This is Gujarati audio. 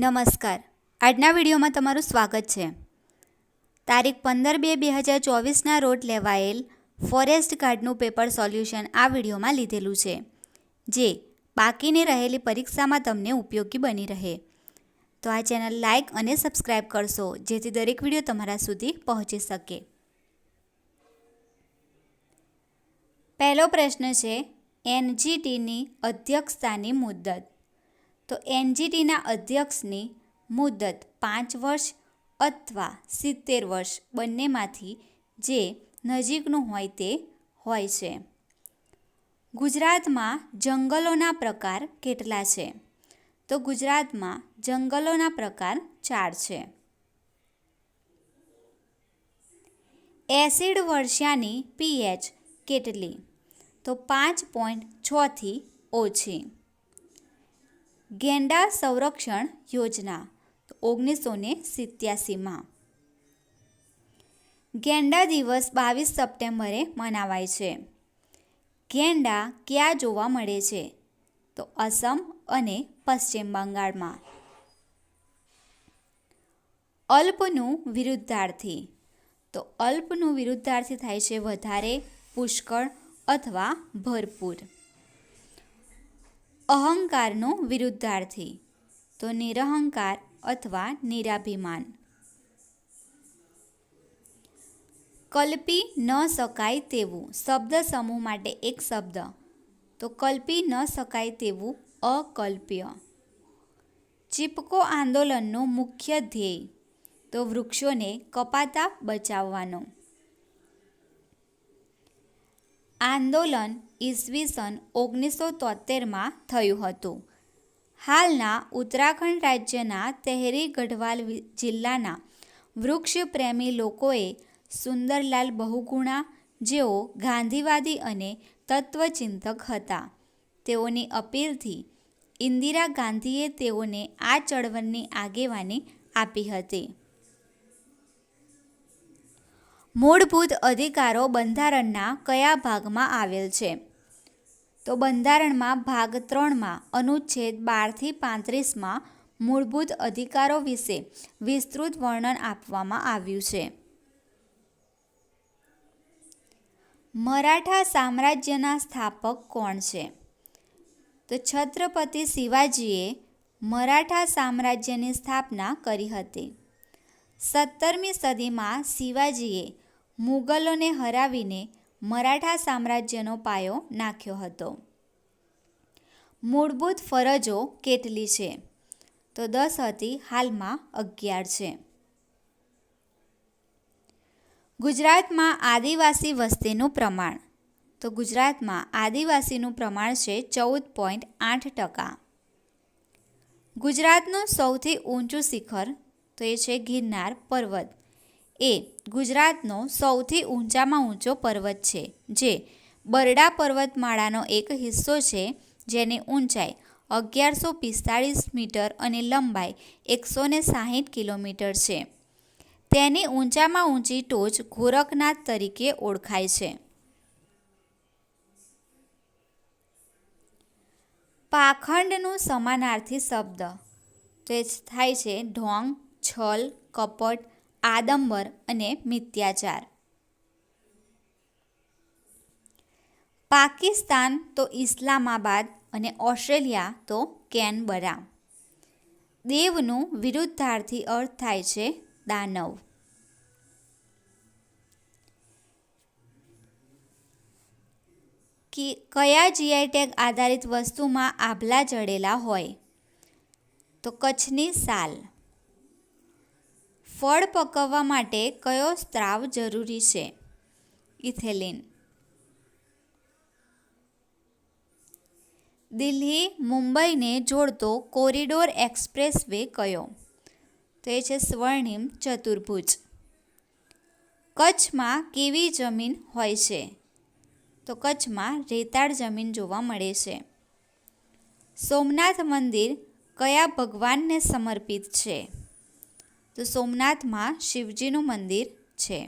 નમસ્કાર. આજના વિડીયોમાં તમારું સ્વાગત છે. તારીખ 15/2/2024ના રોજ લેવાયેલ ફોરેસ્ટ ગાર્ડનું પેપર સોલ્યુશન આ વિડીયોમાં લીધેલું છે, જે બાકીની રહેલી પરીક્ષામાં તમને ઉપયોગી બની રહે. તો આ ચેનલ લાઇક અને સબસ્ક્રાઈબ કરશો, જેથી દરેક વિડીયો તમારા સુધી પહોંચી શકે. પહેલો પ્રશ્ન છે, એનજીટીની અધ્યક્ષતાની મુદ્દત. તો એનજીટીના અધ્યક્ષની મુદ્દત 5 વર્ષ અથવા 70 વર્ષ બંનેમાંથી જે નજીકનું હોય તે હોય છે. ગુજરાતમાં જંગલોના પ્રકાર કેટલા છે? તો ગુજરાતમાં જંગલોના પ્રકાર 4 છે. એસિડ વર્ષાની પીએચ કેટલી? તો 5.6 થી ઓછી. ગેંડા સંરક્ષણ યોજના 1987માં. ગેંડા દિવસ 22 સપ્ટેમ્બરે મનાવાય છે. ગેંડા ક્યાં જોવા મળે છે? તો અસમ અને પશ્ચિમ બંગાળમાં. અલ્પનું વિરુદ્ધાર્થી. તો અલ્પનું વિરુદ્ધાર્થી થાય છે વધારે, પુષ્કળ અથવા ભરપૂર. અહંકારનું વિરુદ્ધાર્થી. તો નિરહંકાર અથવા નિરાભિમાન. કલ્પી ન શકાય તેવું શબ્દ સમૂહ માટે એક શબ્દ. તો કલ્પી ન શકાય તેવું અકલ્પ્ય. ચીપકો આંદોલનનું મુખ્ય ધ્યેય. તો વૃક્ષોને કપાતા બચાવવાનો. આંદોલન ઈસવીસન 1973માં થયું હતું. હાલના ઉત્તરાખંડ રાજ્યના તેહરી ગઢવાલ જિલ્લાના વૃક્ષ પ્રેમી લોકોએ સુંદરલાલ બહુગુણા, જેઓ ગાંધીવાદી અને તત્વચિંતક હતા, તેઓની અપીલથી ઇન્દિરા ગાંધીએ તેઓને આ ચળવળની આગેવાની આપી હતી. મૂળભૂત અધિકારો બંધારણના કયા ભાગમાં આવેલ છે? તો બંધારણમાં ભાગ 3માં અનુચ્છેદ 12 થી 35માં મૂળભૂત અધિકારો વિશે વિસ્તૃત વર્ણન આપવામાં આવ્યું છે. મરાઠા સામ્રાજ્યના સ્થાપક કોણ છે? તો છત્રપતિ શિવાજીએ મરાઠા સામ્રાજ્યની સ્થાપના કરી હતી. 17મી સદીમાં શિવાજીએ મુગલોને હરાવીને મરાઠા સામ્રાજ્યનો પાયો નાખ્યો હતો. મૂળભૂત ફરજો કેટલી છે? તો 10 હતી, હાલમાં 11 છે. ગુજરાતમાં આદિવાસી વસ્તીનું પ્રમાણ. તો ગુજરાતમાં આદિવાસીનું પ્રમાણ છે 14.8%. ગુજરાતનું સૌથી ઊંચું શિખર તો એ છે ગિરનાર પર્વત. એ ગુજરાતનો સૌથી ઊંચામાં ઊંચો પર્વત છે, જે બરડા પર્વતમાળાનો એક હિસ્સો છે, જેની ઊંચાઈ 1145 મીટર અને લંબાઈ 160 કિલોમીટર છે. તેની ઊંચામાં ઊંચી ટોચ ગોરખનાથ તરીકે ઓળખાય છે. પાખંડનું સમાનાર્થી શબ્દ તો એ થાય છે ઢોંગ, છલ, કપટ, આડંબર અને મિથ્યાચાર. પાકિસ્તાન તો ઇસ્લામાબાદ અને ઓસ્ટ્રેલિયા તો કેનબરા. દેવનું વિરુદ્ધાર્થી અર્થ થાય છે દાનવ. કયા જીઆઈ ટેગ આધારિત વસ્તુમાં આભલા જડેલા હોય? તો કચ્છની સાલ. ફળ પકવવા માટે કયો સ્ત્રાવ જરૂરી છે? ઇથેલિન. દિલ્હી મુંબઈને જોડતો કોરિડોર એક્સપ્રેસ વે કયો? તો એ છે સ્વર્ણિમ ચતુર્ભુજ. કચ્છમાં કેવી જમીન હોય છે? તો કચ્છમાં રેતાળ જમીન જોવા મળે છે. સોમનાથ મંદિર કયા ભગવાનને સમર્પિત છે? તો સોમનાથમાં શિવજીનું મંદિર છે.